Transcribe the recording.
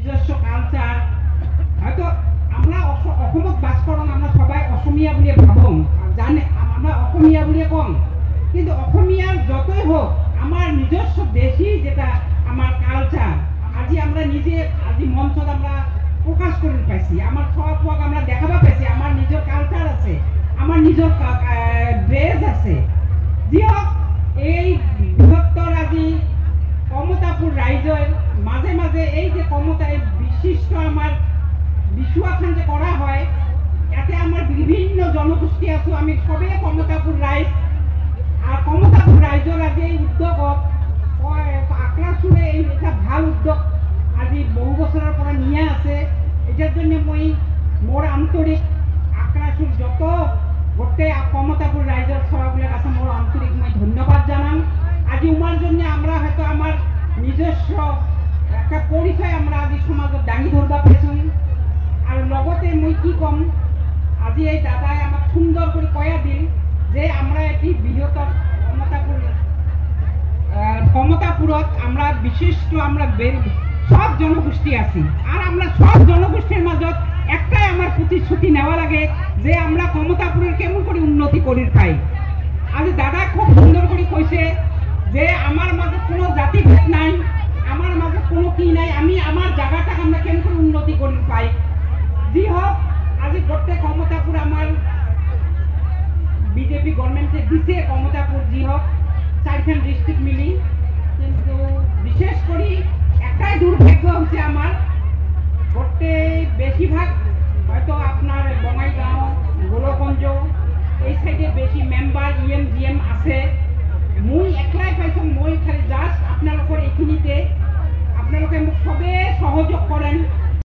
নিজস্ব কালচার হয়তো আমরা অসমত বাস করন আমরা সবাই অসমীয়া বুলিয়ে ভাবো জানে আমরা অসমীয়া বুলিয়ে কম কিন্তু অসমীয়ার যতই হোক আমার নিজস্ব দেশি যেটা আমার কালচার আজি আমরা নিজে আজি মঞ্চত আমরা প্রকাশ করে পাইছি আমার সব আমরা দেখাবা পাইছি আমার নিজের কালচার আছে আমার নিজের ড্রেস আছে যি হোক এই বৃহত্তর আজি কমতাপুর ৰাইজৰ মাঝে মাঝে এই যে কমতা বিশিষ্ট আমার বিশুয়াখান যে করা হয় এতে আমার বিভিন্ন জনগোষ্ঠী আছো আমি সবে কমতাপুর রাইজ আর কমতাপুর ৰাইজৰ আজি এই উদ্যোগত আক্ৰাসুৰে এই এটা ভাল উদ্যোগ আজি বহু বছৰৰ পৰা নিয়া আছে এটাৰ জন্য মই মোৰ আন্তৰিক আক্ৰাসুৰ যত গোটেই কমতাপুৰ ৰাইজৰ সভাগুলোর কাছে মোর আন্তরিক মই ধন্যবাদ জানাম আজি উমার জন্য আমরা হয়তো আমার নিজস্ব একটা পরিচয় আমরা আজি সমাজত দাঙি ধরবা পাইছো আর লগতে মই কি কম আজি এই দাদাই আমাক সুন্দর করে কয়া দিল যে আমরা এটি বৃহত্তর কমতাপুরত আমরা বিশিষ্ট আমরা সব জনগোষ্ঠী আছি আর আমরা সব জনগোষ্ঠীর মাজত একটাই আমার প্রতিশ্রুতি নেওয়া লাগে যে আমরা কমতাপুরের কেমন করে উন্নতি করি পাই আজ দাদা খুব সুন্দর করে কইছে যে আমার মাঝে কোনো জাতিভেদ নাই আমার মাঝে কোনো কি নাই আমি আমার জায়গাটাকে আমরা কেমন করে উন্নতি করি পাই যি হোক আজি গোটেই কমতাপুর আমার বিজেপি গভর্নমেন্টে দিছে কমতাপুর যি হোক 4খান ডিস্ট্রিক্ট মিলি কিন্তু বিশেষ করে একটাই দুর্ভাগ্য হচ্ছে আমার গোটেই বেশিরভাগ হয়তো আপনার বঙাইগাঁও গোলকঞ্জ এই সাইডে বেশি মেম্বার জিএম আছে মই একলাই পাইছো মই খালি জাস্ট আপনাদের এইখিনিতে আপনাদের মোক সবে সহযোগ করেন